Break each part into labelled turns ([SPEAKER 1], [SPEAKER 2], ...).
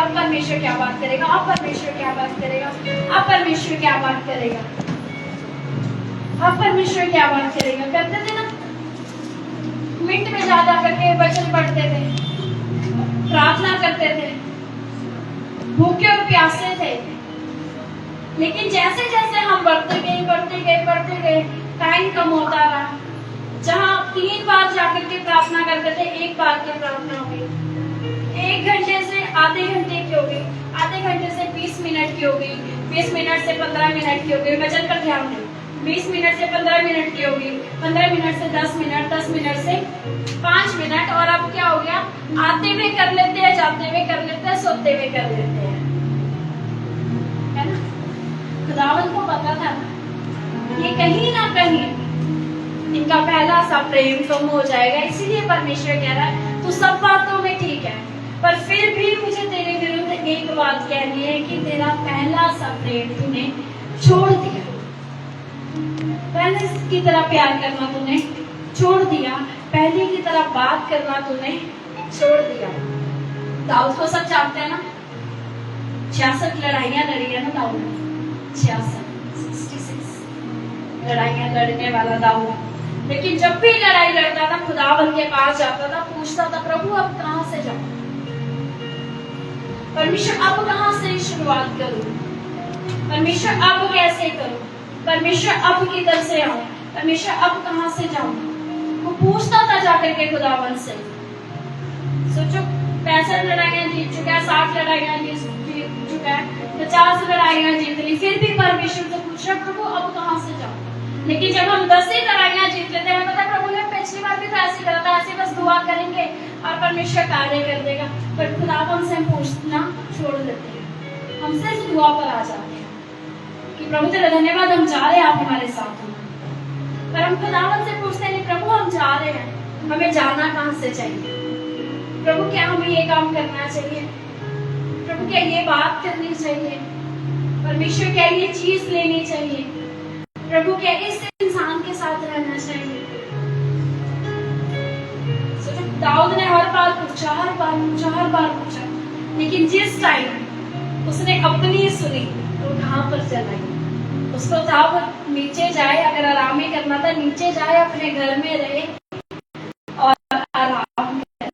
[SPEAKER 1] अब परमेश्वर क्या बात करेगा, अब परमेश्वर क्या बात करेगा, अब परमेश्वर क्या बात करेगा, अब परमेश्वर क्या बात करेगा। करते थे ना, मिनट में जा करके वचन पढ़ते थे, प्रार्थना करते थे, भूखे और प्यासे थे। लेकिन जैसे जैसे हम बढ़ते गए, टाइम कम होता रहा। जहाँ 3 बार जाकर के प्रार्थना करते थे, 1 बार की प्रार्थना हो गई। 1 घंटे से आधे घंटे की हो गई, आधे घंटे से 20 मिनट की हो गई, 20 मिनट से 15 मिनट की हो गई। वचन पर ध्यान दें, 20 मिनट से 15 मिनट की हो गई, 15 मिनट से 10 मिनट, 10 मिनट से 5 मिनट। और अब क्या हो गया, आते हुए कर लेते हैं, जाते हुए कर लेते हैं, सोते हुए कर लेते हैं, है ना। खुदावन को पता था ये कहीं ना कहीं इनका पहला सा प्रेम कम हो जाएगा। इसीलिए परमेश्वर कह रहा है तू सब बातों में ठीक है, पर फिर भी मुझे तेरे विरुद्ध एक बात कहनी है कि तेरा पहला सा प्रेम तूने छोड़ दिया। पहले की तरह प्यार करना तूने छोड़ दिया, पहले की तरह बात करना तूने छोड़ दिया। दाऊद को सब जानते हैं ना, 66 लड़ाइयां लड़ी है ना दाऊद ने, 66 लड़ाइयां लड़ने वाला दाऊद। लेकिन जब भी लड़ाई लड़ता था, खुदावन के पास जाता था, पूछता था प्रभु अब कहां से जाऊं, परमेश्वर अब कहां से शुरुआत करूं, परमेश्वर अब कैसे करूं, परमेश्वर अब किधर से आऊं, परमेश्वर अब कहां से जाऊं। वो पूछता था जाकर के खुदावन से। सोचो 65 लड़ाइयां जीत चुका है, 60 लड़ाइयां जीत चुका है, 50 लड़ाइयां जीत ली, फिर भी परमेश्वर से पूछ रहा प्रभु अब कहां से जाऊं। लेकिन जब हम 10 ही लड़ाइयां जीत लेते हैं, पता प्रभु ने पिछली बार भी तो ऐसे करा था, ऐसे बस दुआ करेंगे और परमेश्वर कार्य कर देगा। पर खुदावन से हम पूछना छोड़ देते हैं, हम सिर्फ दुआ पर आ जाते हैं कि प्रभु तेरा धन्यवाद हम जा रहे हैं, आप हमारे साथ हो। पर हम खुदावन से पूछते नहीं प्रभु हम जा रहे हैं, हमें जाना कहां से चाहिए, प्रभु क्या हमें ये काम करना चाहिए, प्रभु क्या ये बात करनी चाहिए, परमेश्वर क्या ये चीज लेनी चाहिए, प्रभु क्या इस इंसान के साथ रहना चाहिए। दाऊद ने हर बार पूछा, लेकिन जिस टाइम उसने अपनी सुनी वो कहां पर चलाई। उसको था वो नीचे जाए, अगर आराम ही करना था नीचे जाए, अपने घर में रहे और आराम करे।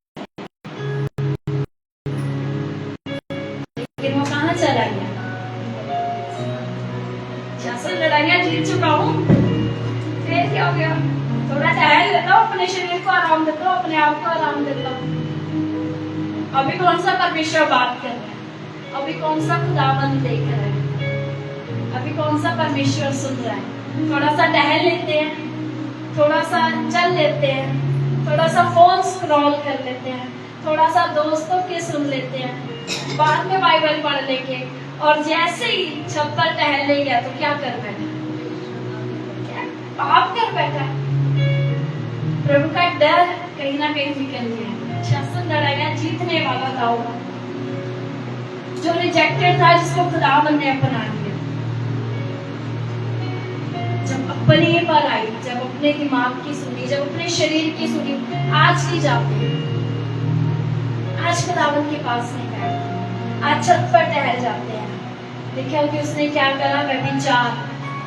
[SPEAKER 1] लेकिन वो कहां चला गया। 66 लड़ाइयां जीत चुका हूं, फिर क्या हो गया, थोड़ा टहल लेता हूं, अपने शरीर को आराम देता हूं, अपने आप को आराम देता हूं। अभी कौन सा परमेश्वर बात कर रहा है, अभी कौन सा खुदाबंद देख रहा है, अभी कौन सा परमेश्वर सुन रहा है। थोड़ा सा टहल लेते हैं, थोड़ा सा चल लेते हैं, थोड़ा सा फोन स्क्रॉल कर लेते हैं, थोड़ा सा दोस्तों के सुन लेते हैं, बाद में बाइबल पढ़ लेंगे, और जैसे ही छत पर टहलने गया तो क्या कर बैठा, क्या पाप कर बैठा। प्रभु का डर कहीं ना कहीं निकल गया। 66 लड़ाइयां जीतने वाला था वो, जो रिजेक्टेड था, जिसको खुदावन ने अपना लिया। जब अपने पर आई, जब अपने दिमाग की सुनी, जब अपने शरीर की सुनी, आज की जाते हैं, आज खुदावन के पास नहीं बैठते, आज छत पर टहल जाते हैं। देखा कि उसने क्या करा, व्यभिचार,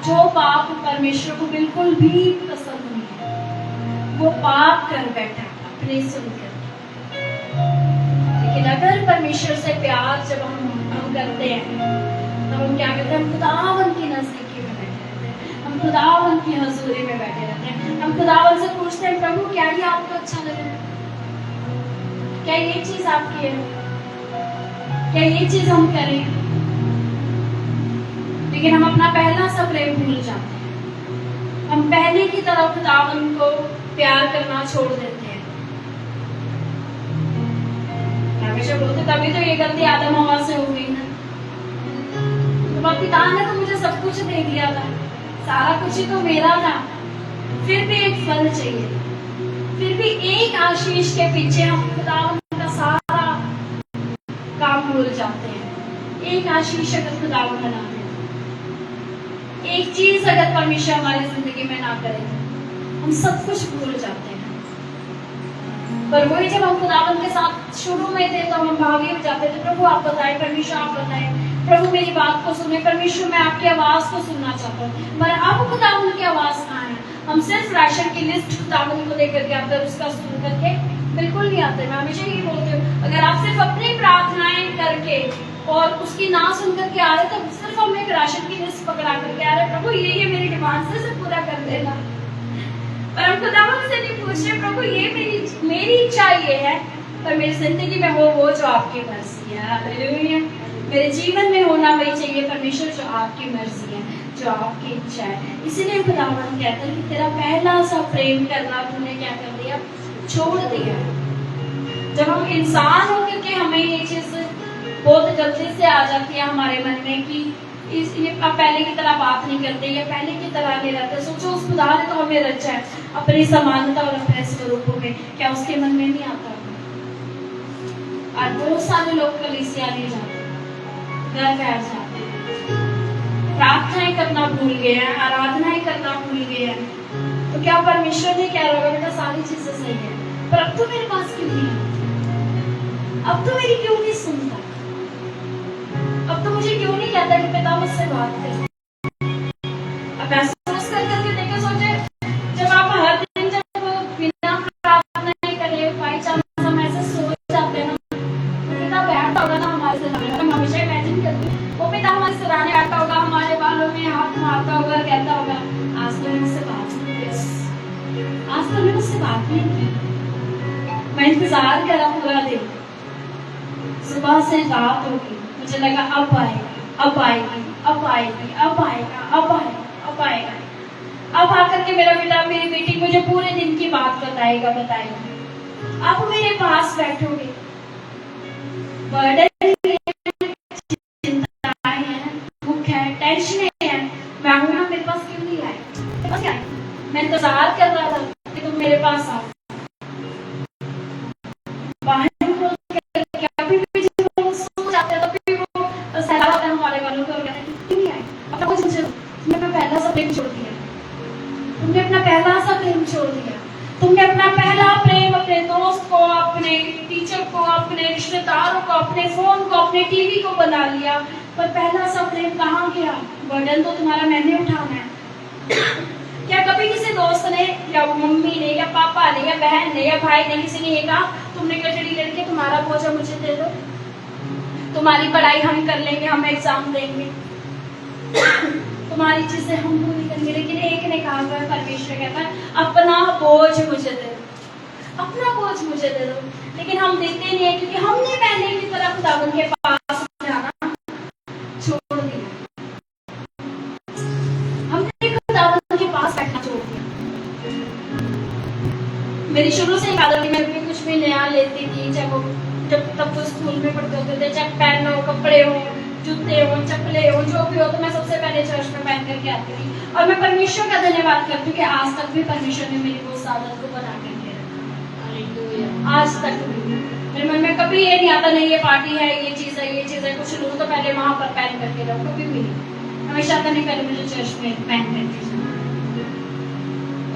[SPEAKER 1] जो पाप परमेश्वर को बिल्कुल भी पसंद नहीं है, वो पाप कर बैठा अपने सुनकर। लेकिन अगर परमेश्वर से प्यार जब हम करते हैं, तब हम क्या करते हैं, हम खुदावन की नजदीकी में बैठे रहते हैं, हम खुदावन की हजूरी में बैठे रहते हैं, हम खुदावन से पूछते हैं प्रभु क्या ये आपको अच्छा लगे, क्या ये चीज आपकी है, क्या ये चीज हम करें। लेकिन हम अपना पहला सा प्रेम भूल जाते हैं, हम पहले की तरह खुदावन को प्यार करना छोड़ देते हैं। हमेशा बोलते तभी तो ये गलती आदम हवा से हो गई ना, तो पिता ने तो मुझे सब कुछ दे दिया था, सारा कुछ ही तो मेरा था, फिर भी एक फल चाहिए, फिर भी एक आशीष के पीछे हम खुदावन का सारा काम भूल जाते हैं। एक आशीष अगर खुदावन बना दे, एक चीज अगर परमेश्वर हमारी जिंदगी में ना करे, हम सब कुछ भूल जाते हैं। पर वही जब हम खुदावन के साथ शुरू में थे तो हम भागे जाते थे, प्रभु आप बताएं, परमेश्वर आप बताएं, प्रभु मेरी बात को सुने, परमेश्वर मैं आपकी आवाज को सुनना चाहता हूँ। पर अब खुदावन की आवाज कहाँ है? हम सिर्फ राशन की लिस्ट खुदावन को देकर के आते, उसका सुन करके बिल्कुल नहीं आते। मैं हमेशा यही बोलती हूँ, अगर आप सिर्फ अपनी प्रार्थनाएं करके और उसकी ना सुन करके आ रहे तो सिर्फ हम एक राशन की लिस्ट पकड़ा करके आ रहे, प्रभु ये मेरी डिमांड से पूरा कर देना। पर हम खुदावन से नहीं पूछ रहे, प्रभु ये मेरी इच्छा ये है, पर मेरी जिंदगी में हो वो जो आपकी मर्जी है। हालेलुया। मेरे जीवन में होना वही चाहिए परमेश्वर जो आपकी मर्जी है, जो आपकी इच्छा है। इसीलिए खुदावन कहता है कि तेरा पहला सा प्रेम करना तूने क्या कर दिया? छोड़ दिया। जब हम इंसान होकर के हमें ये चीज बहुत जल्दी से आ जाती है हमारे मन में कि ये पहले की तरह बात नहीं करते या पहले की तरह नहीं रहते। सोचो उस खुदा ने तो हमें रचा है अपनी समानता और अपने स्वरूपों में, क्या उसके मन में नहीं आता? आज बहुत सारे लोग कलीसिया नहीं जाते, घर बैठ जाते, प्रार्थनाएं करना भूल गए हैं, आराधनाएं करना भूल गए हैं। तो क्या परमेश्वर ने क्या होगा? बेटा सारी चीजें सही है, पर अब तो मेरे पास क्यों नहीं आता? अब तो मेरी क्यों नहीं सुनता? अब तो मुझे क्यों नहीं कहता कि पिता मुझसे बात कर? अब महसूस कर करके देखे, सोचे जब आप हर दिन जब बिना प्रार्थना नहीं करे बाई चांस हम ऐसे सो जाते हैं ना, पिता बैठा होगा ना हमारे सराहने, हम हमेशा इमेजिन करते हैं वो पिता हमारे सराहने बैठा होगा, हमारे बालों में हाथ मारता होगा, कहता होगा आज तो मुझसे बात नहीं की, आज तो मुझसे बात नहीं की। मैं इंतजार करा पूरा दिन, सुबह से रात होगी, मुझे लगा अब आएगा, अब आएगी, अब आएगी, अब आएगा, अब आएगा, अब आएगा। अब आकर के मेरा बेटा मेरी बेटी मुझे पूरे दिन की बात बताएगी। आप मेरे पास बैठोगे, बर्डन चिंताएं हैं, दुख है, टेंशन है, मैं आऊंगा मेरे पास क्यों नहीं आए? बस क्या मैं इंतजार कर रहा था कि तुम मेरे पास आओ। तुमने अपना पहला सा प्रेम छोड़ दिया, तुमने अपना पहला प्रेम अपने दोस्त को, अपने टीचर को, अपने रिश्तेदारों को, अपने फोन को, अपने टीवी को बना लिया, पर पहला सा प्रेम कहाँ गया? बर्डन तो तुम्हारा मैंने उठाना है। क्या कभी किसी दोस्त ने या मम्मी ने या पापा ने या बहन ने या भाई ने किसी ने ये कहा तुमने कचड़ी लड़के तुम्हारा बोझा मुझे दे दो, तुम्हारी पढ़ाई हम कर लेंगे, हम एग्जाम देंगे, तुम्हारी चीजें हम पूरी करेंगे? लेकिन एक ने कहा, परमेश्वर कहता है अपना बोझ मुझे दे दो, अपना बोझ मुझे दे दो। लेकिन हम देते नहीं है क्योंकि हमने पहले की तरह खुदावन के पास जाना छोड़ दिया, हमने खुदावन के पास बैठना छोड़ दिया। मेरी शुरू से आदत, मैं भी कुछ भी नया लेती थी, जब तब तो स्कूल में पढ़ते होते थे, चाहे पेन हो, कपड़े हो, जूते हो, चप्पले हो, जो भी हो, तो मैं सबसे पहले चर्च में पहन करके आती थी। और मैं परमेश्वर का धन्यवाद करती हूँ कि आज तक भी परमेश्वर ने मेरी वो आदत को बना करके रखा। आज तक भी मेरे मन में कभी ये नहीं आता नहीं ये पार्टी है, ये चीज है, कुछ लूँ तो पहले वहां पर पहन करके रहो, कभी भी नहीं। हमेशा आता नहीं, पहले मुझे चर्च में पहन करके जाना।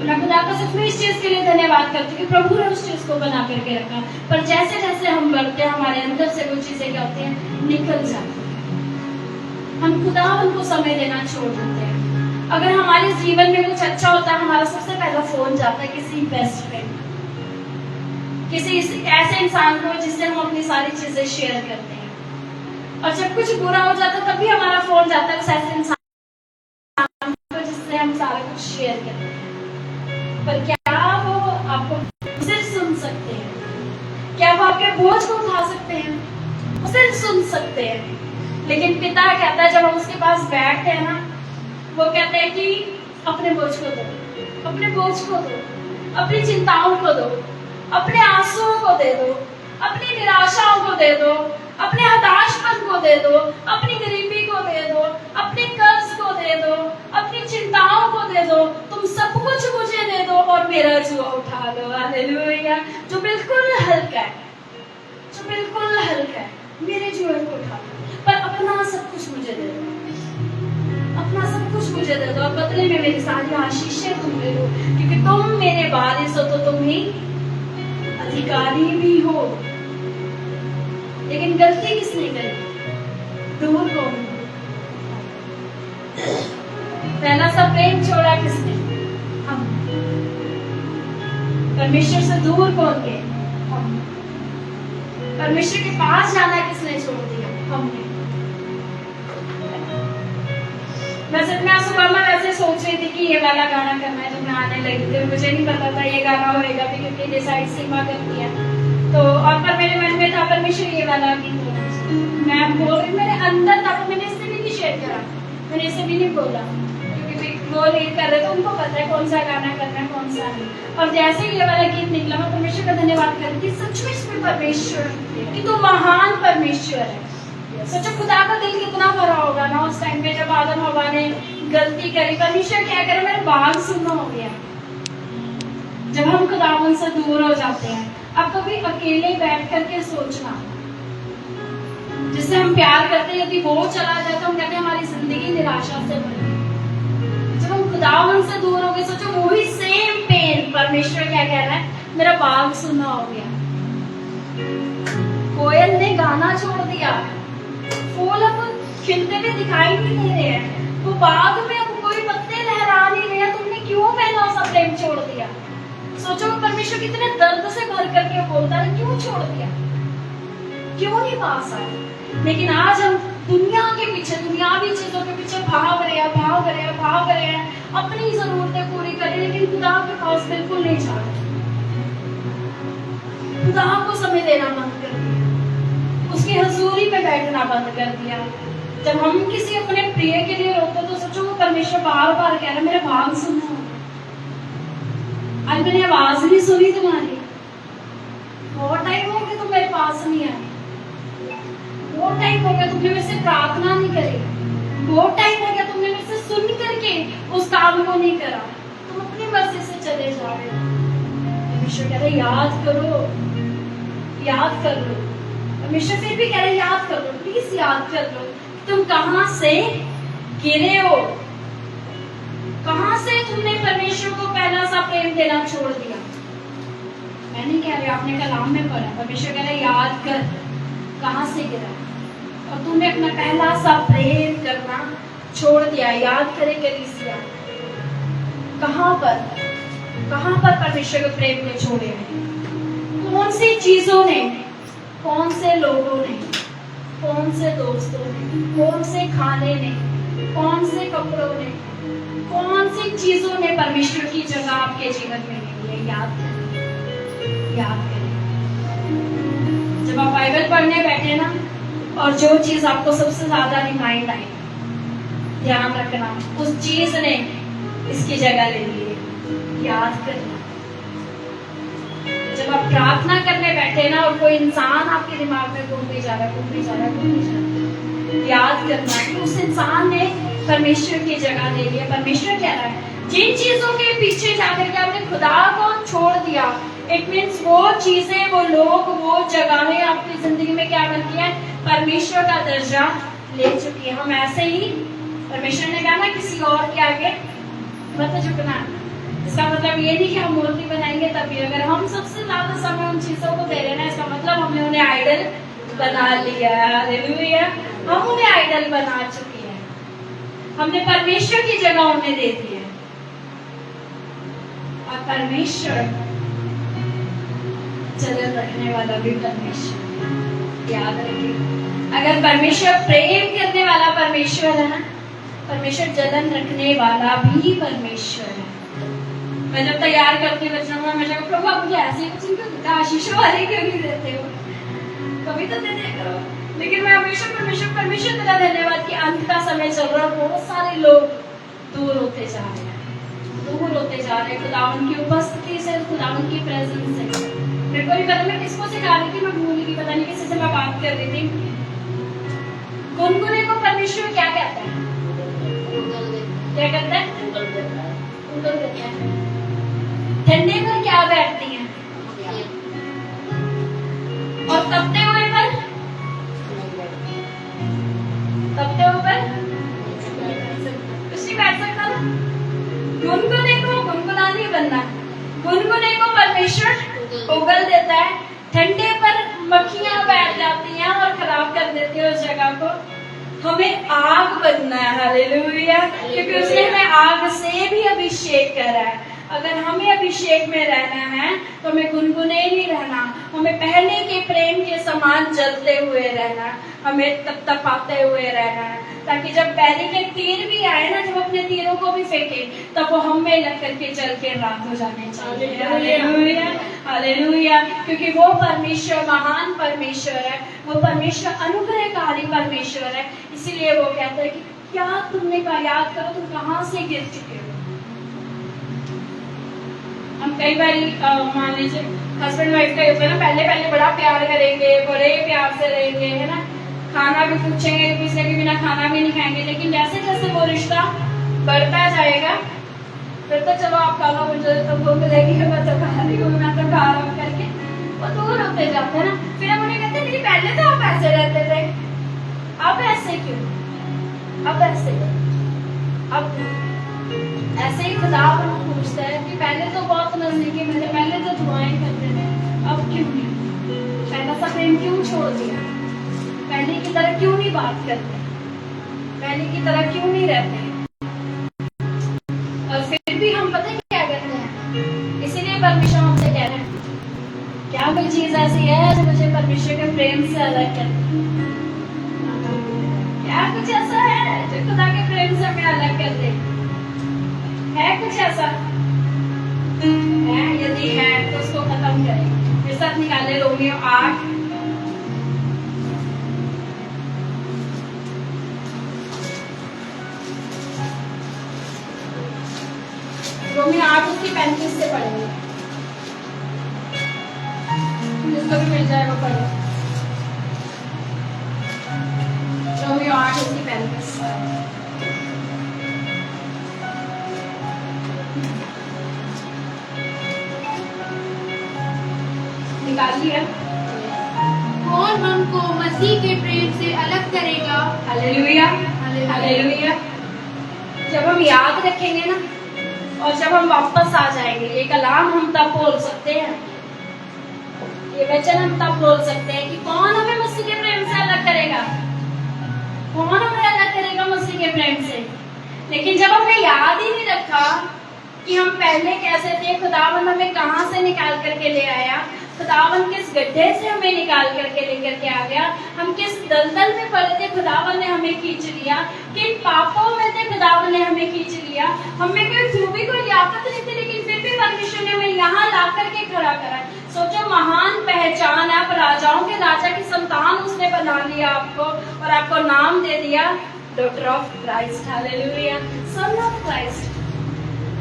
[SPEAKER 1] मैं खुदा का सच में इस चीज के लिए धन्यवाद करती हूँ कि प्रभु ने उस चीज को बना करके रखा। पर जैसे जैसे हम बढ़ते हैं हमारे अंदर से वो चीजें क्या होती हैं? निकल जाती हैं। हम खुदावन को समय देना छोड़ देते हैं। अगर हमारे जीवन में कुछ अच्छा होता है, हमारा सबसे पहला फोन जाता है किसी बेस्ट फ्रेंड, किसी ऐसे इंसान को जिससे हम अपनी सारी चीजें शेयर करते हैं। और जब कुछ बुरा हो जाता है तभी हमारा फोन जाता है उस ऐसे इंसान को जिससे हम सारा कुछ शेयर करते हैं। पर क्या वो आपको सिर्फ सुन सकते हैं? क्या वो आपके बोझ को उठा सकते हैं? वो सिर्फ सुन सकते हैं। लेकिन पिता कहता है जब हम उसके पास बैठते हैं ना, वो कहते हैं कि अपने बोझ को दो, अपने बोझ को दो, अपनी चिंताओं को दो, अपने आंसुओं को दे दो, अपनी निराशाओं को दे दो, अपने हताशपन को दे दो, अपनी गरीबी को दे दो, अपने कर्ज को दे दो, अपनी चिंताओं को दे दो। तुम सब कुछ मुझे दे दो और मेरा जुआ उठा लो। हालेलुया। जो बिल्कुल हल्का है, जो बिल्कुल हल्का है, मेरे जुए को उठा लो, पर अपना सब कुछ मुझे दे दो, अपना सब कुछ मुझे दे दो और बदले में मेरी सारी आशीषें तुम ले लो, क्योंकि तुम मेरे वारिस हो तो तुम ही अधिकारी भी हो, लेकिन गलती किसने करी? दूर कौन? पहला सा प्रेम छोड़ा किसने? हम। परमेश्वर से दूर कौन गए? हम। परमेश्वर के पास जाना किसने छोड़ दिया? हमने। वैसे मैं सुबह में वैसे सोच रही थी कि ये वाला गाना करना है, जब मैं आने लगी थी मुझे नहीं पता था ये गाना होएगा भी, क्योंकि डिसाइड सीमा करती है तो। और पर मेरे मन में था परमेश्वर ये वाला गीत होना चाहिए। मैं बोल रही मेरे अंदर था, तो मैंने इससे भी नहीं शेयर करा, मैंने इसे भी नहीं बोला, क्योंकि वो लीड कर रहे थे, उनको पता है कौन सा गाना करना है कौन सा नहीं। और जैसे ही ये वाला गीत निकला मैं परमेश्वर का धन्यवाद कर रही थी, सचमुच में परमेश्वर कि तू महान परमेश्वर है। सच्चा खुदा का दिल कितना भरा होगा ना उस टाइम पे जब आदम हवा ने गलती करी। परमेश्वर क्या करे, मेरा बाग सुनना हो गया। जब हम खुदावन से दूर हो जाते हैं, अब कभी अकेले बैठ करके सोचना, जिससे हम प्यार करते हैं, यदि वो चला जाए तो हम कहते हैं हमारी जिंदगी निराशा से भरी। जब हम खुदावन से दूर हो गए, सोचो वही सेम पेन परमेश्वर क्या कह रहा है, मेरा बाग सुनना हो गया। कोयल ने गाना छोड़ दिया, फूल अब खिलते हुए दिखाई नहीं दे रहे हैं, वो बाग में अब कोई पत्ते लहरा नहीं रहे, तुमने क्यों पहला सा प्रेम छोड़ दिया? सोचो परमेश्वर कितने दर्द से भर करके बोलता है, क्यों छोड़ दिया, क्यों नहीं पास आए? लेकिन आज हम दुनिया के पीछे, दुनियावी चीजों के पीछे भाग रहे हैं, अपनी जरूरतें पूरी कर रहे हैं, लेकिन खुदा के पास बिल्कुल नहीं जा रहे। खुदा को समय देना बंद कर दिया, उसकी हजूरी में बैठना बंद कर दिया। जब हम किसी अपने प्रिय के लिए रोते तो सोचो वो परमेश्वर बार बार कह रहा है मेरे बाग सुनो, आज मैंने आवाज नहीं सुनी तुम्हारी, बहुत टाइम हो गया तुम मेरे पास नहीं आए, बहुत टाइम हो गया तुमने मेरे से प्रार्थना नहीं करी, बहुत टाइम हो गया तुमने मेरे से सुन करके उस काम को नहीं करा, तुम अपनी मर्जी से चले जा रहे हो। परमेश्वर कह रहे याद करो, याद कर लो। परमेश्वर फिर भी कह रहे याद कर लो, प्लीज याद कर लो तुम कहां से गिरे हो, कहां से तुमने परमेश्वर को पहला सा प्रेम देना छोड़ दिया। मैं नहीं कह रही, आपने कलाम में पढ़ा, परमेश्वर कह रहे याद कर कहां से गिरा और तुमने अपना पहला सा प्रेम करना छोड़ दिया। याद करे कलीसिया, कहां पर परमेश्वर के प्रेम को छोड़े हैं? कौन सी चीजों ने, कौन से लोगों ने, कौन से दोस्तों ने, कौन से खाने ने, कौन से कपड़ों ने, कौन सी चीजों ने परमेश्वर की जगह आपके जीवन में ली है? याद करें, याद करें। जब आप बाइबल पढ़ने बैठे ना और जो चीज आपको सबसे ज्यादा रिमाइंड आई, ध्यान रखना उस चीज ने इसकी जगह ले ली है, याद करना। जब आप प्रार्थना करने बैठे ना और कोई इंसान आपके दिमाग में घूमते जा रहा है, याद करना कि उस इंसान ने परमेश्वर की जगह ले ली है। परमेश्वर कह रहा है जिन चीजों के पीछे जाकर के आपने खुदा को छोड़ दिया, इट मीन्स वो चीजें, वो लोग, वो जगहें आपकी जिंदगी में क्या बन गई है, परमेश्वर का दर्जा ले चुकी है। हम ऐसे ही, परमेश्वर ने कहा ना किसी और के आगे मत झुकना। इसका मतलब ये नहीं कि हम मूर्ति बनाएंगे तभी, अगर हम सबसे ज्यादा समय उन चीजों को दे रहे हैं, इसका मतलब हमने उन्हें आइडल बना लिया। हालेलुया, हम उन्हें आइडल बना चुके हैं, हमने परमेश्वर की जगह उन्हें दे दी है। और परमेश्वर जलन रखने वाला भी परमेश्वर, याद रखिए। अगर परमेश्वर प्रेम करने वाला परमेश्वर है ना, परमेश्वर जलन रखने वाला भी परमेश्वर है। मैं जब तैयार करती बच्चों को हमेशा प्रभु आप मुझे ऐसे कुछ क्यों देते, आशीष वाले क्यों नहीं देते हो, कभी तो दे दिया करो। लेकिन मैं हमेशा परमेश्वर तेरा धन्यवाद कि अंत का समय चल रहा है, बहुत सारे लोग दूर होते जा रहे हैं खुदावन की उपस्थिति से, खुदावन की प्रेजेंस से। मेरे को नहीं पता मैं किसको सिखा रही थी, मैं भूल गई, पता नहीं किसी से मैं बात कर रही थी। गुनगुने को परमेश्वर क्या कहता है? क्या कहता है? उंगल देता है। ठंडे पर क्या बैठती हैं? और तपते हुए पर कुछ नहीं बैठ सकता ना। गुनगुने को गुनगुना नहीं बनना, गुनगुने को परमेश्वर उगल देता है। ठंडे पर मक्खियां बैठ जाती हैं और खराब कर देती है उस जगह को। हमें आग बनना है, हालेलुया, क्योंकि उसने हमें आग से भी अभिषेक करा है। अगर हमें अभिषेक में रहना है तो हमें गुनगुने नहीं रहना, हमें पहले के प्रेम के समान जलते हुए रहना, हमें तपतपाते हुए रहना है, ताकि जब बैरी के तीर भी आए ना, जब अपने तीरों को भी फेंके, तब वो हम में लग करके जल के राख हो जाने चाहिए। हालेलुया, हालेलुया, क्योंकि वो परमेश्वर महान परमेश्वर है, वो परमेश्वर अनुग्रहकारी परमेश्वर है। इसीलिए वो कहता है कि क्या तुमने कहा, याद करो तुम कहाँ से गिर चुके हो। हम कई बार मान लीजिए हस्बैंड वाइफ का होता है ना, पहले पहले बड़ा प्यार करेंगे, बड़े प्यार से रहेंगे, है ना, खाना भी पूछेंगे, एक दूसरे के बिना खाना भी नहीं खाएंगे। लेकिन जैसे जैसे वो रिश्ता बढ़ता जाएगा, फिर तो चलो आप खा लो, मुझे तो भूख लगी है, मैं तो खा रही हूँ, मैं तो खा रहा हूँ करके वो दूर होते जाते हैं ना। फिर हम उन्हें कहते हैं पहले तो आप ऐसे रहते थे, अब ऐसे क्यों, अब ऐसे, अब ऐसे ही खुदा पूछता है कि पहले तो बहुत नजदीकी में थे, पहले तो दुआएं करते थे, अब क्यों नहीं, पहला सा प्रेम क्यों छोड़ दिया, पहले की तरह क्यों नहीं बात करते, पहले की तरह क्यों नहीं रहते। और फिर भी हम पता क्या करते हैं, इसीलिए परमेश्वर हमसे कह रहे हैं क्या कोई चीज ऐसी है जो मुझे परमेश्वर के प्रेम से अलग करती, क्या कुछ ऐसा है जो खुदा के प्रेम से हमें अलग कर दे, है कुछ ऐसा है? यदि है तो उसको खत्म करें। मेरे साथ निकाले रोमियो 8, रोमियो 8 उसकी 35 से पढ़ेंगे, जिसको भी मिल जाए वो पढ़े। रोमियो 8 उसकी 35 निकाल लिया।
[SPEAKER 2] कौन हमको मसीह के प्रेम से अलग करेगा?
[SPEAKER 1] Hallelujah, hallelujah. जब हम याद रखेंगे ना, और जब हम वापस आ जाएंगे, ये कलाम हम तब बोल सकते हैं, ये वचन हम तब बोल सकते हैं कि कौन हमें मसीह के प्रेम से अलग करेगा, कौन हमें अलग करेगा मसीह के प्रेम से। लेकिन जब हमने याद ही नहीं रखा कि हम पहले कैसे थे, खुदावन हमें कहाँ से निकाल करके ले आया, खुदावन किस गड्ढे से हमें निकाल करके लेकर के आ गया, हम किस दलदल में पड़े थे, खुदावन ने हमें खींच लिया, किन पापों में थे, खुदावन ने हमें खींच लिया, हमें कोई खूबी कोई लियाकत नहीं थी, लेकिन फिर भी परमेश्वर ने हमें यहाँ ला करके खड़ा करा। सोचो, महान पहचान है, आप राजाओं के राजा की संतान उसने बना लिया आपको, और आपको नाम दे दिया daughter of Christ, hallelujah, son of Christ.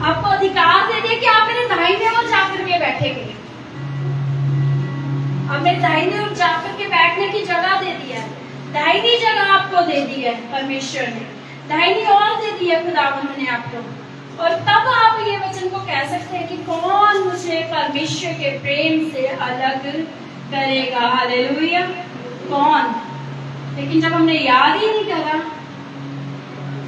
[SPEAKER 1] आपको अधिकार दे दिया कि आप मेरे दाहिने ओर जाकर के बैठेंगे, अब मेरे दाहिने ओर जाकर के बैठने की जगह दे दिया है, दाहिनी जगह आपको दे दी है परमेश्वर ने, दाहिनी ओर दे दी है खुदावंद ने आपको। और तब आप ये वचन को कह सकते हैं कि कौन मुझे परमेश्वर के प्रेम से अलग करेगा, हालेलुया, कौन। लेकिन जब हमने याद ही नहीं करा,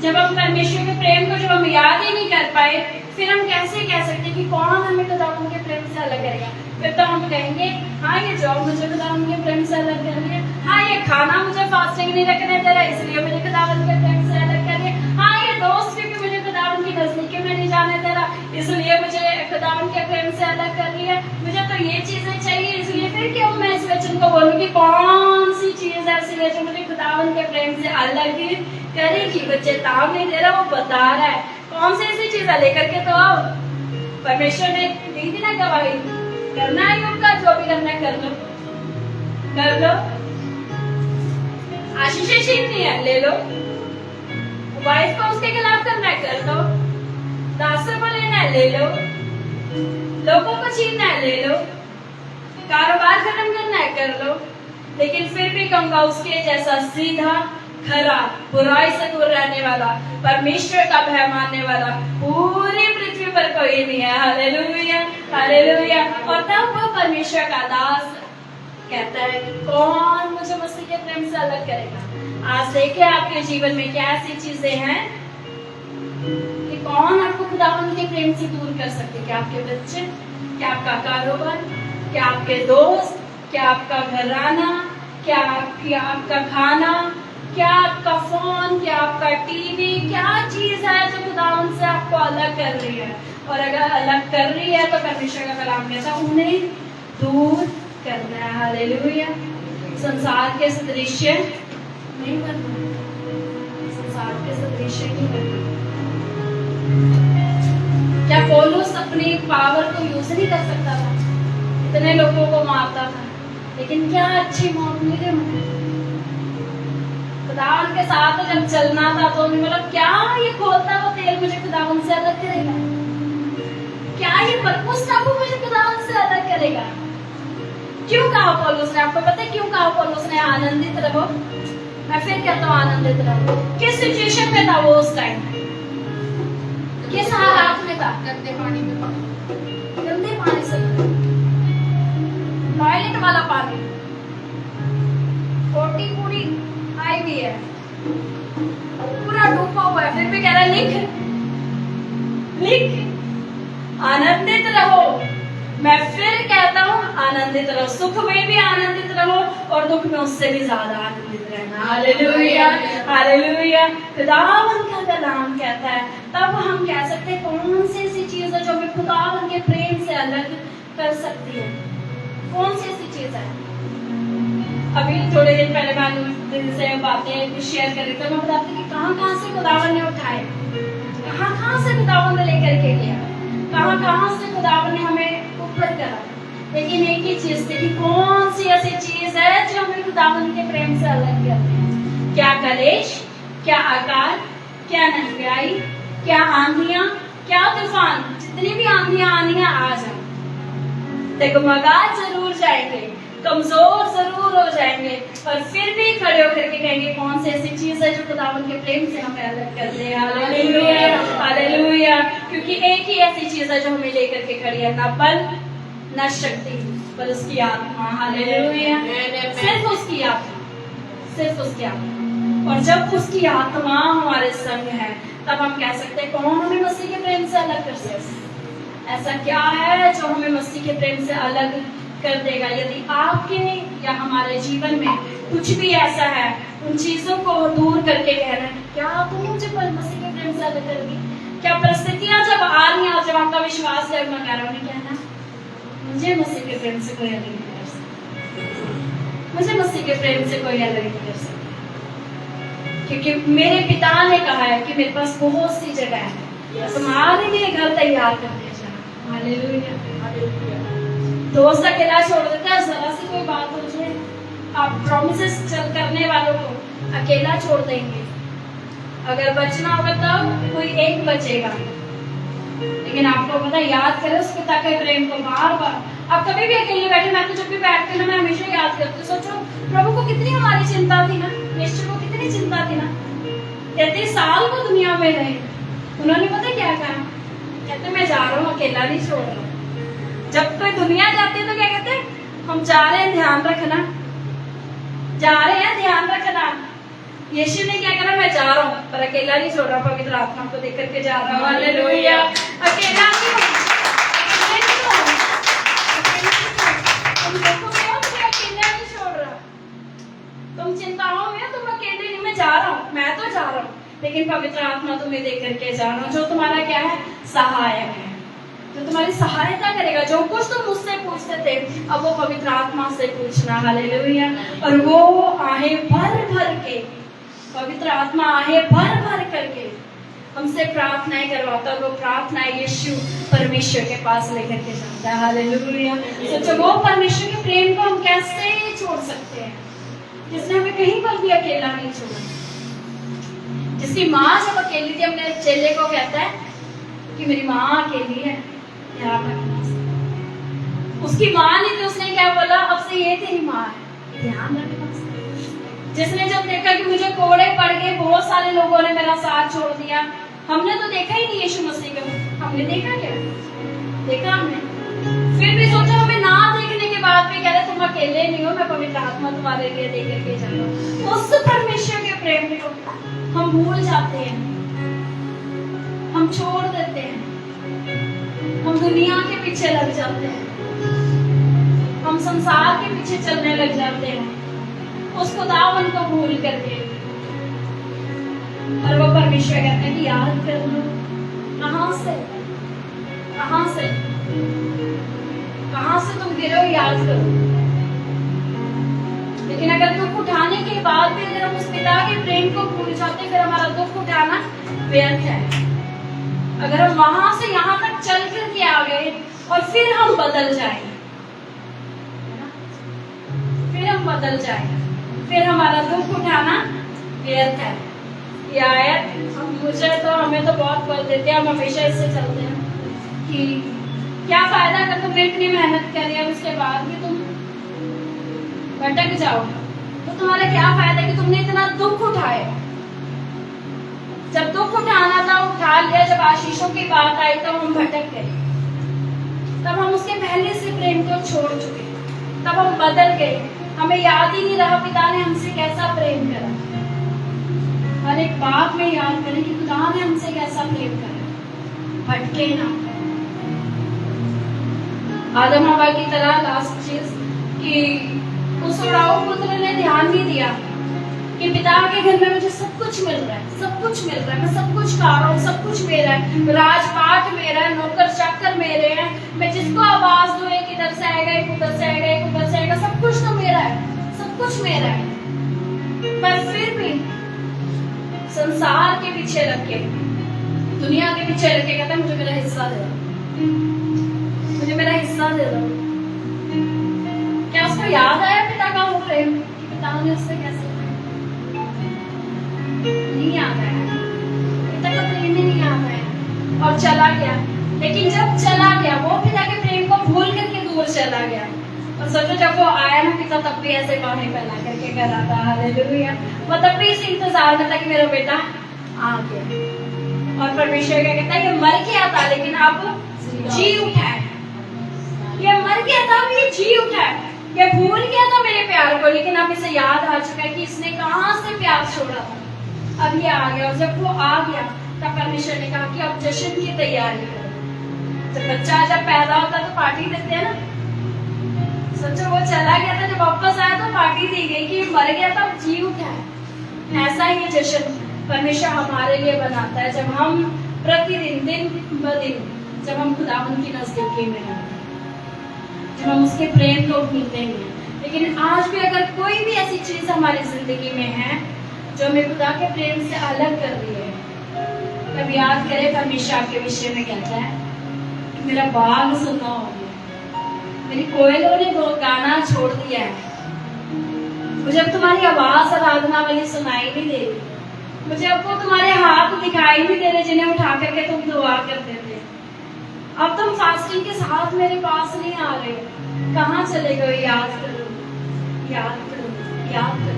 [SPEAKER 1] जब हम परमेश्वर के प्रेम को जब हम याद ही नहीं कर पाए, फिर हम कैसे कह सकते कि कौन हमें खुदावंद के प्रेम से अलग करेगा। फिर तो हम कहेंगे हाँ ये जॉब मुझे खुदावंद के प्रेम से अलग कर रही है, हाँ ये खाना मुझे फास्टिंग नहीं रखने दे रहा इसलिए मुझे खुदावंद के प्रेम से अलग कर रही है, हाँ ये दोस्त क्योंकि मुझे खुदावंद की नजदीकी में नहीं जाने दे रहा इसलिए मुझे खुदावंद के प्रेम से अलग कर रही है, मुझे तो ये चीजें चाहिए इसलिए। फिर क्यों मैं इस वचन को बोलूँ कि कौन सी चीज ऐसी है जो मुझे खुदावंद के प्रेम से अलग करेगी। वो चेतावनी नहीं दे रहा, वो बता रहा है कौन सी ऐसी चीज है, लेकर के तो आओ। परमेश्वर ने दी थी ना गवाही, करना है उनका, जो भी करना है कर लो, कर लो। आशीषें छीननी है ले लो, वाइफ को उसके खिलाफ करना है कर लो, दासों को लेना है ले लो, लोगों को छीनना है ले लो, कारोबार खत्म करना है कर लो। लेकिन फिर भी कहूंगा उसके जैसा सीधा खरा, बुराई से दूर रहने वाला, परमेश्वर का भय मानने वाला पूरी पृथ्वी पर कोई नहीं है, हालेलुया, हालेलुया। और तब वो परमेश्वर का दास कहता है कौन मुझे मसीह के प्रेम से अलग करेगा। आज देखे आपके जीवन में क्या ऐसी चीजें हैं कि कौन आपको खुदावंद के प्रेम से दूर कर सकते, क्या आपके बच्चे, क्या आपका कारोबार, क्या आपके दोस्त, क्या आपका घराना, क्या आपका खाना, क्या आपका फोन, क्या आपका टीवी, क्या चीज है जो खुदावन से आपको अलग कर रही है? और अगर अलग कर रही है तो परमेश्वर का कलाम कहता है उन्हें दूर करना है। हालेलुया। संसार के सदृश्य नहीं बनना, संसार के सदृश्य नहीं बनना। क्या पौलुस अपनी पावर को यूज नहीं कर सकता था? इतने लोगों को मारता था, लेकिन क्या अच्छी मौत मिली उन्हें। खुदावन के साथ जब चलना था तो उन्हें मतलब क्या ये खोलता हुआ तेल मुझे खुदावन से अलग करेगा? क्या ये बरकुस टापू मुझे खुदावन से अलग करेगा? क्यों कहा पौलुस ने? आपको पता है क्यों कहा पौलुस ने आनंदित रहो? मैं फिर कहता हूँ आनंदित रहो। किस सिचुएशन में था वो उस टाइम? किस हालात में था?
[SPEAKER 2] गंदे पानी में,
[SPEAKER 1] गंदे पानी से, टॉयलेट वाला पानी, पोटी पूरी आई भी है, पूरा डूबा हुआ है, फिर भी कह रहा है लिख आनंदित रहो। मैं फिर कहता हूँ आनंदित रहो। सुख में भी आनंदित रहो और दुख में उससे भी ज्यादा आनंदित रहना। Hallelujah, hallelujah. खुदावन का कलाम कहता है, तब हम कह सकते हैं कौन सी ऐसी चीज है जो हमें खुदावन के प्रेम से अलग कर सकती है? कौन सी ऐसी चीज है? अभी थोड़े दिन पहले मैं से बातें कुछ शेयर कर रही थी, मैं बताती कि कहाँ से खुदावन ने उठाए, कहाँ से खुदावन ने लेकर के गया, कहाँ से खुदावन ने हमें ऊपर करा। लेकिन एक ही चीज थी कि कौन सी ऐसी चीज है जो हमें खुदावन के प्रेम से अलग करती है? क्या कलेश, क्या आकार, क्या नंगाई, क्या आंधियां, क्या तूफान, जितनी भी आंधियां आनी है आ जाए, डगमगा जरूर जाएंगे, कमजोर जरूर हो जाएंगे, और फिर भी खड़े होकर के कहेंगे कौन सी ऐसी चीज है जो खुदावन के प्रेम से हमें अलग कर दे। Hallelujah, hallelujah. क्योंकि एक ही ऐसी चीज है जो हमें लेकर के खड़ी है, ना बल ना शक्ति, पर उसकी आत्मा। हालेलुया। सिर्फ उसकी आत्मा, सिर्फ उसकी आत्मा। और जब उसकी आत्मा हमारे संग है तब हम कह सकते हैं कौन हमें मसीह के प्रेम से अलग कर सकता है? ऐसा क्या है जो हमें मसीह के प्रेम से अलग कर देगा? यदि आपके या हमारे जीवन में कुछ भी ऐसा है, उन चीजों को दूर करके कहना है, क्या तुम मुझे मसीह के प्रेम से अलग करोगी? क्या परिस्थितियां जब आ रही हैं और जब आपका विश्वास जगमगा रहा है, कहना मुझे मसीह के प्रेम से कोई अलग नहीं कर सकता, मुझे मसीह के प्रेम से कोई अलग नहीं कर सकता, क्योंकि मेरे पिता ने कहा है कि मेरे पास बहुत सी जगह है, तुम्हारे लिए घर तैयार करने जाना। Hallelujah, hallelujah. दोस्त अकेला छोड़ देता है, जरा सी कोई बात हो जाए, आप प्रॉमिसेस चल करने वालों को अकेला छोड़ देंगे। अगर बचना होगा तो कोई एक बचेगा, लेकिन आपको पता याद करें उस पिता के प्रेम को बार बार। आप कभी भी अकेले बैठे, मैं तो जब भी बैठती हूँ मैं हमेशा याद करती हूँ, सोचो प्रभु को कितनी हमारी चिंता थी ना, यीशु को कितनी चिंता थी ना। 33 साल को दुनिया में रहे, उन्होंने पता क्या कहा? कहते मैं जा रहा हूँ, अकेला नहीं छोड़ रहा। जब कोई दुनिया जाती है तो क्या कहते हैं? हम जा रहे हैं, ध्यान रखना, जा रहे हैं, ध्यान रखना। यीशु ने क्या करा? मैं जा रहा हूँ पर अकेला नहीं छोड़ रहा, पवित्र आत्मा को देख करके जा रहा हूँ। हालेलुया। अकेला नहीं हूँ, तुम देखो मुझे अकेला नहीं छोड़ रहा। तुम चिंताओं में, तुम अकेले नहीं, मैं जा रहा हूँ, मैं तो जा रहा हूँ, लेकिन पवित्र आत्मा तुम्हें देख करके जा रहा हूँ, जो तुम्हारा क्या है? सहायक है, जो तुम्हारी सहायता करेगा। जो कुछ तुम मुझसे पूछते थे अब वो पवित्र आत्मा से पूछना। हालेलुया। और वो आहे भर भर के, पवित्र आत्मा आहे भर भर करके हमसे प्रार्थनाएं करवाता, और वो प्रार्थनाएं यीशु परमेश्वर के पास लेकर के जाता है। हालेलुया। सोचो वो परमेश्वर के प्रेम को हम कैसे छोड़ सकते हैं, जिसने हमें कहीं पर भी अकेला नहीं छोड़ा। जिसकी माँ जब अकेली थी, अपने चेले को कहता है कि मेरी माँ अकेली है, ध्यान रखना। उसकी माँ नहीं थी, उसने क्या बोला? अब से ये तेरी माँ है, ध्यान रखना। जिसने जब देखा कि मुझे कोड़े पड़ गए, बहुत सारे लोगों ने मेरा साथ छोड़ दिया, हमने तो देखा ही नहीं यीशु मसीह को, हमने देखा क्या? देखा हमने? फिर भी सोचा हमें ना देखने के बाद भी कह रहे तुम अकेले नहीं हो, मैं पवित्र आत्मा तुम्हारे लिए दे करके जा रहा हूँ। उस परमेश्वर के प्रेम को हम भूल जाते हैं, हम छोड़ देते हैं, हम दुनिया के पीछे लग जाते हैं। संसार के पीछे चलने लग जाते हैं, उस खुदावन को भूल करके। और वो परमेश्वर कहते हैं कि याद कर लो, कहां से तुम गिरे हो, याद करो। लेकिन अगर दुख उठाने के बाद भी अगर हम उस पिता के प्रेम को भूल जाते, फिर हमारा दुख उठाना व्यर्थ है। अगर हम वहां से यहाँ तक चल करके आ गए और फिर हम बदल जाएंगे, फिर हमारा दुख उठाना व्यर्थ है। ये आयत हमें तो बहुत बल देते हैं, हम हमेशा इससे चलते हैं कि क्या फायदा अगर तुमने इतनी मेहनत करी और उसके बाद भी तुम भटक जाओ, तो तुम्हारा क्या फायदा कि तुमने इतना दुख उठाए। जब दुख उठाना था उठा लिया, जब आशीषों की बात आई तो हम भटक गए, तब हम उसके पहले से प्रेम को छोड़ चुके, तब हम बदल गए, हमें याद ही नहीं रहा पिता ने हमसे कैसा प्रेम करा। हर एक बात में याद करें कि खुदा ने हमसे कैसा प्रेम करा, भटके ना। आदम हवा की तरह लास्ट चीज कि उस उड़ाऊ पुत्र ने ध्यान नहीं दिया कि पिता के घर में मुझे सब कुछ मिल रहा है, मैं सब कुछ खा रहा हूँ, सब कुछ मेरा है, राजपाट मेरा है, नौकर चाकर मेरे हैं, मैं जिसको आवाज दूं एक इधर से आएगा, एक उधर से आएगा, एक उधर से आएगा, सब कुछ तो मेरा है, सब कुछ मेरा है। पर फिर भी संसार के पीछे लग के, दुनिया के पीछे लग के कहता है मुझे मेरा हिस्सा दे दो, मुझे मेरा हिस्सा दे दो। क्या उसको याद आया पिता का वो प्रेम कि पिता ने उससे कैसे? नहीं याद आया, पिता का प्रेम ही नहीं याद आया और चला गया। लेकिन जब चला गया वो पिता के प्रेम को भूल करके दूर चला गया। और सोचो जब वो आया ना पिता तब भी ऐसे बाहें फैला करके कर रहा था, हालेलुया। वो तब भी इस इंतजार में था कि मेरा बेटा आ गया। और परमेश्वर क्या कहता है, ये मर गया था लेकिन अब जी उठा है। ये मर गया था अब ये जी उठा है। ये भूल गया था मेरे प्यार को, लेकिन अब इसे याद आ चुका है कि इसने कहां से प्यार छोड़ा था। अब ये आ गया। और जब वो आ गया तब परमेश्वर ने कहा कि अब जश्न की तैयारी करो। जब बच्चा जब पैदा होता है तो पार्टी देते हैं ना। सोचो वो चला गया था, जब वापस आया तो पार्टी दी गई कि मर गया था अब जी उठा है। ऐसा ही जश्न परमेश्वर हमारे लिए बनाता है जब हम प्रतिदिन दिन ब दिन जब हम खुदावन की नजदीकी में हैं, जब हम उसके प्रेम को भूलते हैं। लेकिन आज भी अगर कोई भी ऐसी चीज हमारी जिंदगी में है जो हमें खुदा के प्रेम से अलग कर रही है, तब याद करें परमेश्वर आपके विषय में कहता है कि मेरा बाग सुना हो गया, मेरी कोयलों ने वो गाना छोड़ दिया है। मुझे अब तुम्हारी आवाज आराधना वाली सुनाई नहीं दे रही, मुझे अब वो तुम्हारे हाथ दिखाई नहीं दे रहे जिन्हें उठा करके तुम दुआ करते थे। अब तुम फास्टिंग के साथ मेरे पास नहीं आ रहे, कहाँ चले गए? याद करो, याद करो, याद करो।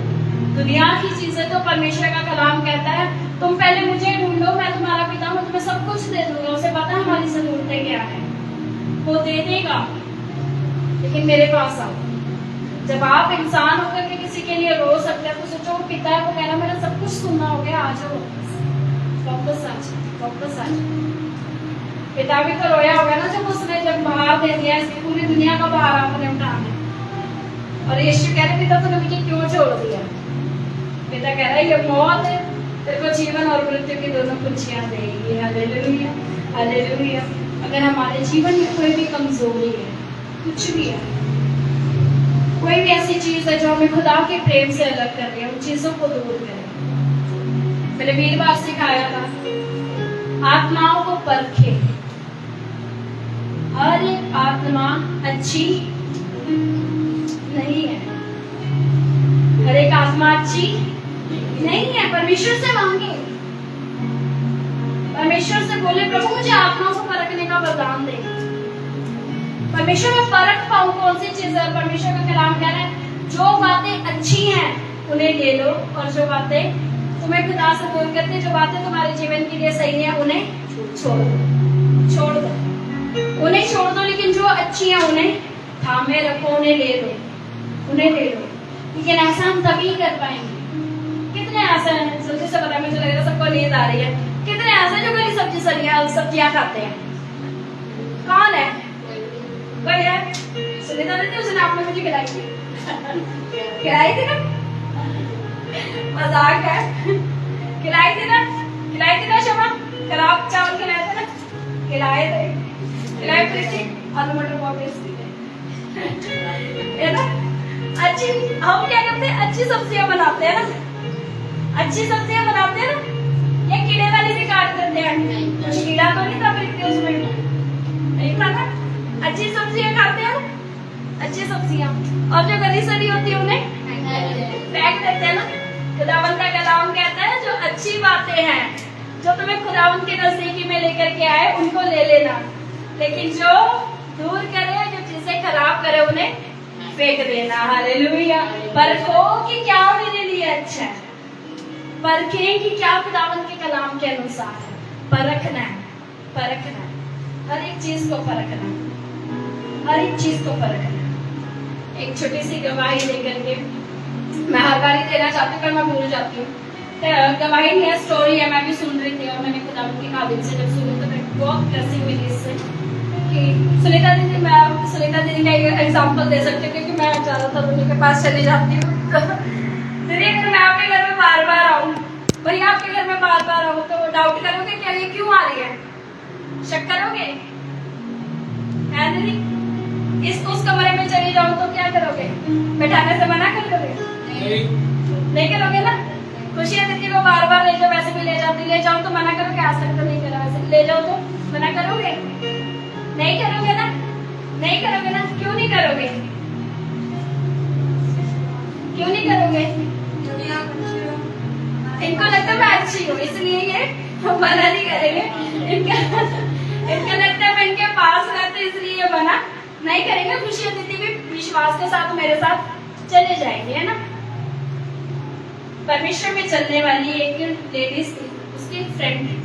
[SPEAKER 1] दुनिया की चीजें तो परमेश्वर का कलाम कहता है तुम पहले मुझे ढूंढो, मैं तुम्हारा पिता हूं, तुम्हें सब कुछ दे दूंगा। उसे पता है हमारी जरूरतें क्या है, वो दे देगा। लेकिन मेरे पास आओ। जब आप इंसान होकर के किसी के लिए रो सकते हैं तो सोचो वो पिता है, वो कह रहा मेरा सब कुछ सुनना हो गया, आ जाओ वापस आ जाओ, वापस आ जाओ। पिता भी तो रोया होगा ना जब बाहर दे दिया, इसकी पूरी दुनिया का बाहर आपने उठाना। और यीशु कह रहे पिता तूने मुझे क्यों छोड़ दिया? पिता कह रहा है ये मौत है, तेरे को जीवन और मृत्यु की दोनों कुर्सियां देगी। Hallelujah, hallelujah. अगर हमारे जीवन में कोई भी कमजोरी है, कुछ भी है, कोई भी ऐसी चीज है जो हमें खुदा के प्रेम से अलग कर रही है, उन चीजों को दूर करें। मैंने वीरवार सिखाया था आत्माओं को परखे। हर एक आत्मा अच्छी नहीं है, हर एक आत्मा अच्छी नहीं है। परमेश्वर से मांगे, परमेश्वर से बोले प्रभु मुझे आत्माओं को परखने का वरदान दे। परमेश्वर में परख पाऊं कौन सी चीज है। परमेश्वर का कलाम कह रहा है जो बातें अच्छी हैं उन्हें ले लो, और जो बातें तुम्हें खुदा से दूर करती, जो बातें तुम्हारे जीवन के लिए सही है उन्हें छोड़ दो, छोड़ दो, उन्हें छोड़ दो। लेकिन जो अच्छी है उन्हें थामे रखो, उन्हें ले लो, उन्हें ले लो। लेकिन ऐसा हम तभी कर पाएंगे। कितने ऐसे हैं, सब्जी से पता मुझे लग रहा है सबको नींद आ रही है, कितने ऐसे जो कभी सब्जियां खाते हैं? कौन है? कोई है? सुनीता दीदी उस दिन आपने मुझे खिलाई थी, खिलाई थी ना? मजाक है, खिलाई थी ना शमा? खराब चावल खिलाए थे ना? खिलाए प्रीति, आलू मटर बहुत टेस्टी थे, है ना? अच्छी, हम क्या करते हैं, अच्छी सब्जियां बनाते हैं ना, अच्छी सब्जियां बनाते हैं ना, ये कीड़े वाली भी काट देते हैं, कुछ कीड़ा तो नहीं था प्रीति उसमें, नहीं था ना? अच्छी सब्जियां खाते हैं ना, अच्छी सब्जियां, और जो गली सड़ी होती है उन्हें फेंक देते हैं ना। खुदावंद का कलाम कहता है जो अच्छी बातें हैं, जो तुम्हें खुदावंद के नजदीकी में लेकर के आए उनको ले लेना, लेकिन जो दूर करे, जो चीजें खराब करे उन्हें फेंक देना। हालेलुया। परखो कि क्या मेरे लिए अच्छा है, परखें कि क्या खुदावंद के कलाम के अनुसार है। परखना है, परखना है, हर एक चीज को परखना है, हर एक चीज को परखना है। एक छोटी सी गवाही देकर के मैं हर बार ही देना चाहती हूँ पर मैं भूल जाती हूँ। गवाही नहीं है, स्टोरी है, मैं भी सुन रही थी और मैंने खुदावंद की खादिम से जब सुनी तो मैं बहुत ब्लेसिंग मिली इससे कि सुनीता दीदी, मैं सुनीता दीदी का एक एग्जांपल दे सकती हूँ क्योंकि मैं ज्यादातर उन्हीं के पास चली जाती हूँ। दीदी अगर मैं आपके घर में बार बार आऊँ, भैया आपके घर में बार बार आऊँ तो डाउट करोगे क्या ये क्यों आ रही है? शक करोगे? है दीदी? उस कमरे में चली जाऊँ तो क्या करोगे? बैठाने से मना कर दोगे? नहीं करोगे ना? खुशियाँ दीदी को बार बार ले जाओ, वैसे भी ले जाती, ले जाओ तो मना करोगे? आज तक तो नहीं करा, वैसे ले जाओ तो मना करोगे? नहीं करोगे ना? नहीं करोगे ना? क्यों नहीं करोगे? क्यों नहीं करोगे? इनको लगता है मैं अच्छी हूँ इसलिए ये मना नहीं करेंगे। इनका लगता है मैं इनके पास रहती इसलिए ये मना नहीं करेंगे। खुशियाँ दीदी भी विश्वास के साथ मेरे साथ चले जाएंगे, है ना? परमेश्वर में चलने वाली एक लेडीज थी, उसकी फ्रेंड थी।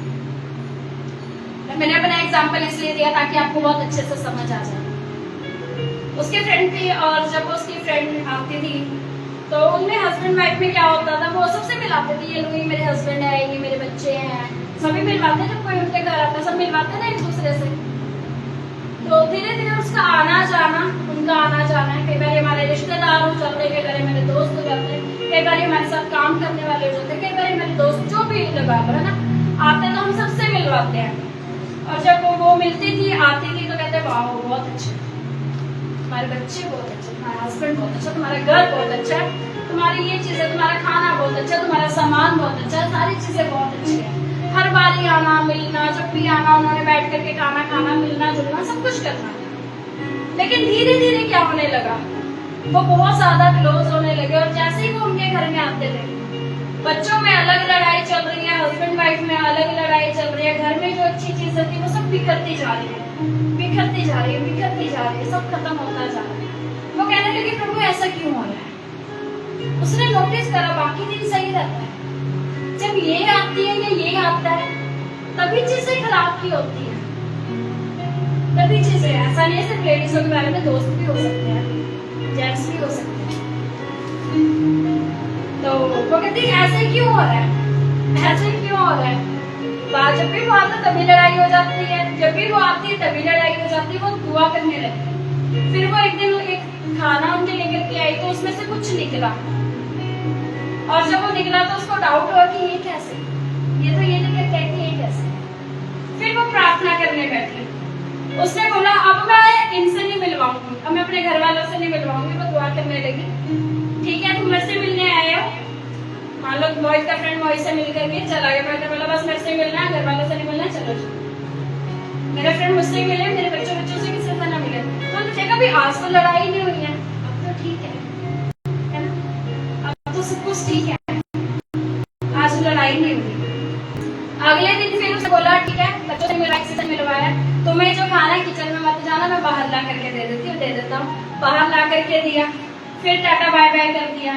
[SPEAKER 1] मैंने अपना एग्जांपल इसलिए दिया ताकि आपको बहुत अच्छे से समझ आ जाए। उसकी फ्रेंड थी और जब उसकी फ्रेंड आती थी तो उनमें हस्बैंड वाइफ में क्या होता था, वो सबसे मिलाते थे, ये लोग ये मेरे हस्बैंड है, ये मेरे बच्चे हैं, सभी मिलवाते। जब कोई उनके घर आता सब मिलवाते ना एक दूसरे से। तो धीरे धीरे उसका आना जाना, उनका आना जाना है, कई बार हमारे रिश्तेदार हो जाते हैं, कई बार हमारे दोस्त हो जाते हैं, कई बार हमारे साथ काम करने वाले हो जाते हैं, कई बार हमारे दोस्त जो भी लगा है ना, आते तो हम सबसे मिलवाते हैं। और जब वो मिलती थी, आती थी तो कहते वाह बहुत अच्छे, तुम्हारे बच्चे बहुत अच्छे, तुम्हारा हस्बैंड बहुत अच्छा, तुम्हारा घर बहुत अच्छा है, तुम्हारी ये चीजें, तुम्हारा खाना बहुत अच्छा, तुम्हारा सामान बहुत अच्छा है, सारी चीजें बहुत अच्छी है। हर बार ही आना मिलना, जब भी आना उन्होंने बैठ करके खाना खाना, मिलना जुलना, सब कुछ करना। लेकिन धीरे धीरे क्या होने लगा, वो बहुत ज्यादा क्लोज होने लगे और जैसे ही वो उनके घर में आते थे, बच्चों में अलग लड़ाई चल रही है, हस्बैंड वाइफ में अलग लड़ाई चल रही है, घर में जो अच्छी चीजें थी वो सब बिखरती जा रही है, बिखरती जा रही है, बिखरती जा रही है, सब खत्म होता जा रहा है। वो कहने लगे प्रभु ऐसा क्यों हो रहा है? उसने नोटिस करा बाकी दिन सही रहता है, जब ये आती है या ये आता है तभी चीजें खराब की होती है, तभी चीजें। ऐसा नहीं है सिर्फ लेडीजों के बारे में, दोस्त भी हो सकते हैं, जेंट्स भी हो सकते हैं। तो वो कहती है ऐसे क्यों हो रहा है, ऐसे क्यों हो रहा है? बात जब भी वो आता तभी लड़ाई हो जाती है, जब भी वो आती है तभी लड़ाई हो जाती है। वो दुआ करने लगती। फिर वो एक दिन एक खाना उनके लेकर के आई तो उसमें से कुछ निकला, और जब वो निकला तो उसको डाउट हुआ कि ये कैसे, ये तो ये लेकर कहती है कैसे। फिर वो प्रार्थना करने बैठी। उसने बोला अब मैं इनसे नहीं मिलवाऊंगी, अब मैं अपने घर वालों से नहीं मिलवाऊंगी। वो दुआ करने लगी, ठीक है तुम मेरे से मिलने आए हो, मान लो मोहित का फ्रेंड मोहित से मिल करके चला गया, मैंने बोला बस मेरे से मिलना है, घर वालों से नहीं मिलना, चलो मेरा फ्रेंड मुझसे मिले, मेरे बच्चों से किसी से ना मिले। तो देखा भी आज तो लड़ाई नहीं हुई है, अब तो ठीक है ना, अब तो सब कुछ ठीक है, आज लड़ाई नहीं हुई। अगले दिन फिर उसने बोला ठीक है बच्चों से मिला, किसी से मिलवाया, तुम्हें जो खाना किचन में मत जाना, मैं बाहर ला करके दे देती हूँ, दे देता हूँ। बाहर ला करके दिया, फिर टाटा बाय बाय कर दिया,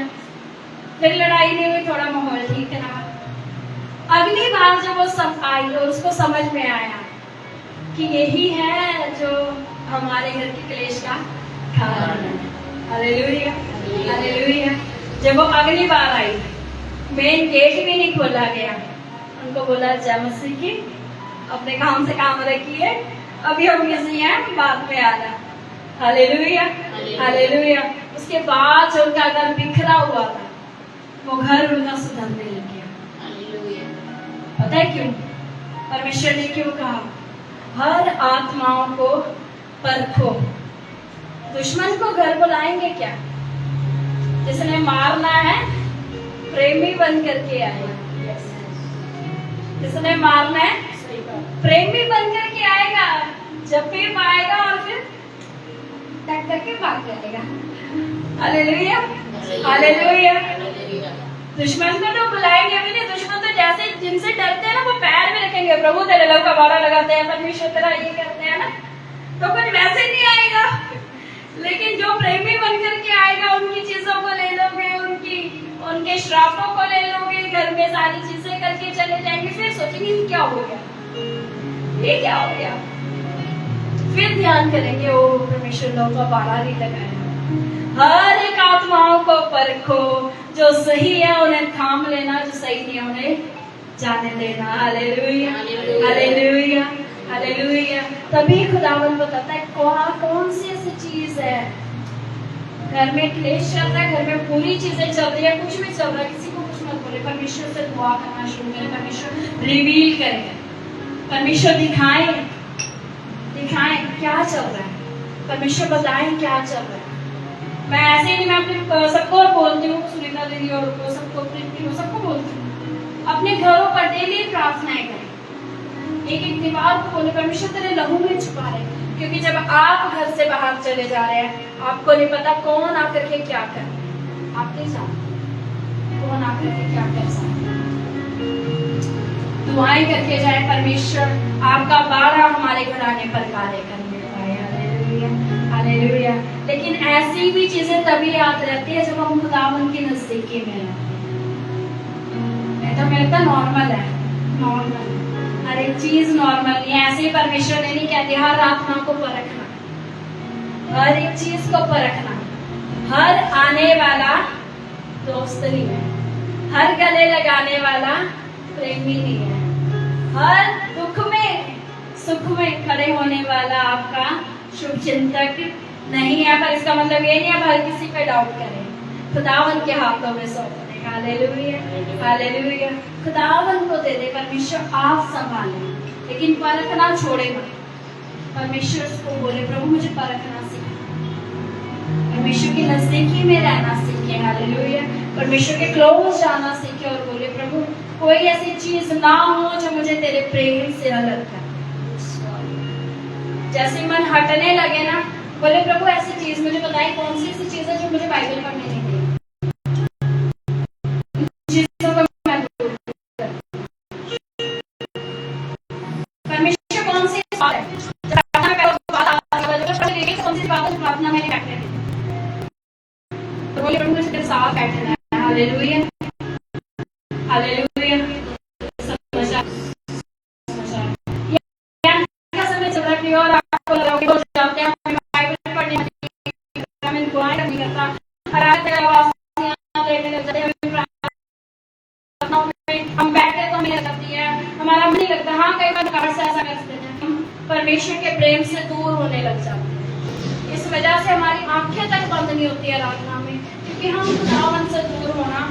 [SPEAKER 1] फिर लड़ाई नहीं हुई, थोड़ा माहौल ठीक रहा। अगली बार जब वो सब आई और उसको समझ में आया कि यही है जो हमारे घर की क्लेश का कारण है। Hallelujah, hallelujah. जब वो अगली बार आई, मेन गेट भी नहीं खोला गया, उनको बोला जय मसीह की, अपने काम से काम रखिए, अभी हम बिजी हैं, बाद में आना। Hallelujah, hallelujah. उसके बाद जो उनका घर बिखरा हुआ था, वो घर उनका सुधरने लग गया। पता है क्यों? परमेश्वर ने क्यों कहा हर आत्माओं को परखो। दुश्मन को घर बुलाएंगे क्या? जिसने मारना है प्रेमी बन करके आएगा। जिसने मारना है प्रेमी बन करके आएगा, जब भी पाएगा और फिर टक करके भाग जाएगा। Hallelujah, hallelujah. दुश्मन को तो बुलाएंगे भी नहीं। दुश्मन तो जैसे जिनसे डरते हैं ना, वो पैर में रखेंगे, प्रभु तेरे लव का बाड़ा लगाते हैं, परमेश्वर तेरा ये करते हैं ना, तो कुछ वैसे नहीं आएगा। लेकिन जो प्रेमी बन करके आएगा, उनकी चीजों को ले लोगे, उनके श्रापों को ले लोगे, घर में सारी चीजें करके चले जाएंगे, फिर सोचेंगे ये क्या हो गया, ये क्या हो गया। फिर ध्यान करेंगे ओ परमेश्वर लव का बाड़ा नहीं लगाया। हर एक आत्माओं को परखो, जो सही है उन्हें थाम लेना, जो सही नहीं है उन्हें जाने देना। Hallelujah, hallelujah, hallelujah. तभी खुदावन बताता है कौन सी ऐसी चीज है। घर में क्लेश चल रहा है, घर में पूरी चीजें चल रही है, कुछ भी चल रहा है, किसी को कुछ मत बोले, परमेश्वर से दुआ करना शुरू करें, परमेश्वर रिवील करें, परमेश्वर दिखाएं क्या चल रहा है, परमेश्वर बताएं क्या चल रहा है। मैं ऐसे ही, मैं अपने सबको बोलती हूँ, सुनीता दीदी और सबको, प्रीति को, सबको बोलती हूँ, अपने घरों पर डेली प्रार्थनाएं करें। एक दीवार को बोले परमेश्वर तेरे लहू में छुपा रहे, क्योंकि जब आप घर से बाहर चले जा रहे हैं, आपको नहीं पता कौन आकर के क्या कर, आप नहीं जानते कौन आकर के क्या कर सकता। दुआएं करके जाए, परमेश्वर आपका बाड़ा हमारे घराने पर कार्य करने पाए। Hallelujah, hallelujah. लेकिन ऐसी भी चीजें तभी याद रहती है जब हम खुदावन की नजदीकी में रहते हैं। मेरे तो नॉर्मल है, नॉर्मल, हर एक चीज नॉर्मल नहीं है। ऐसे ही परमेश्वर ने नहीं कहते हर आत्मा को परखना, हर एक चीज को परखना। हर आने वाला दोस्त नहीं है, हर गले लगाने वाला प्रेमी नहीं है, हर दुख में सुख में खड़े होने वाला आपका शुभ चिंतक नहीं है। पर इसका मतलब ये नहीं है हर किसी पे डाउट करें, खुदावन के हाथों में सौंप दें। Hallelujah, hallelujah. खुदावन को दे दे, परमेश्वर आप संभालें, लेकिन परखना छोड़े मत। परमेश्वर को बोले प्रभु मुझे परखना सीखा, परमेश्वर की नजदीकी में रहना सीखे। हालेलुया। परमेश्वर के क्लोज जाना सीखे और बोले प्रभु कोई ऐसी चीज ना हो जो मुझे तेरे प्रेम से अलग करे। जैसे मन हटने लगे ना, बोले प्रभु ऐसी चीज मुझे बताई, कौन सी ऐसी चीज है जो मुझे बाइबल पढ़ने नहीं देगी। चीजों को मैं दूर कर। परमेश्वर कौन सी बात है कौन सी बात है प्रार्थना में बैठे, तो बोले प्रभु मुझे तेरे साथ बैठना है। Hallelujah, hallelujah. और आपको लगा जाते हैं बाइबल पढ़ने में दुआएं नहीं करता, हम बैठे तो हमें लगती है, हमारा मन नहीं लगता। हाँ कई बार से ऐसा करते हैं, हम परमेश्वर के प्रेम से दूर होने लग जाते हैं। इस वजह से हमारी आंखें तक बंद नहीं होती है आराधना में, क्योंकि हम खुदावन से दूर होना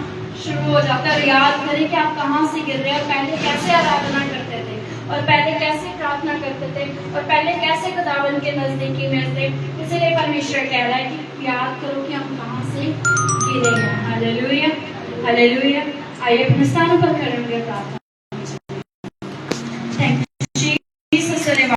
[SPEAKER 1] शुरू हो जाता है। याद करें कि आप कहाँ से गिर रहे हैं, और पहले कैसे आराधना करते थे, और पहले कैसे प्रार्थना करते थे, और पहले कैसे खुदावन के नजदीकी में थे। इसलिए परमेश्वर कह रहा है कि याद करो कि हम कहाँ से गिरे हैं। Hallelujah, hallelujah. आइए अपने स्थानों पर खड़े होंगे प्रार्थना। Thank you.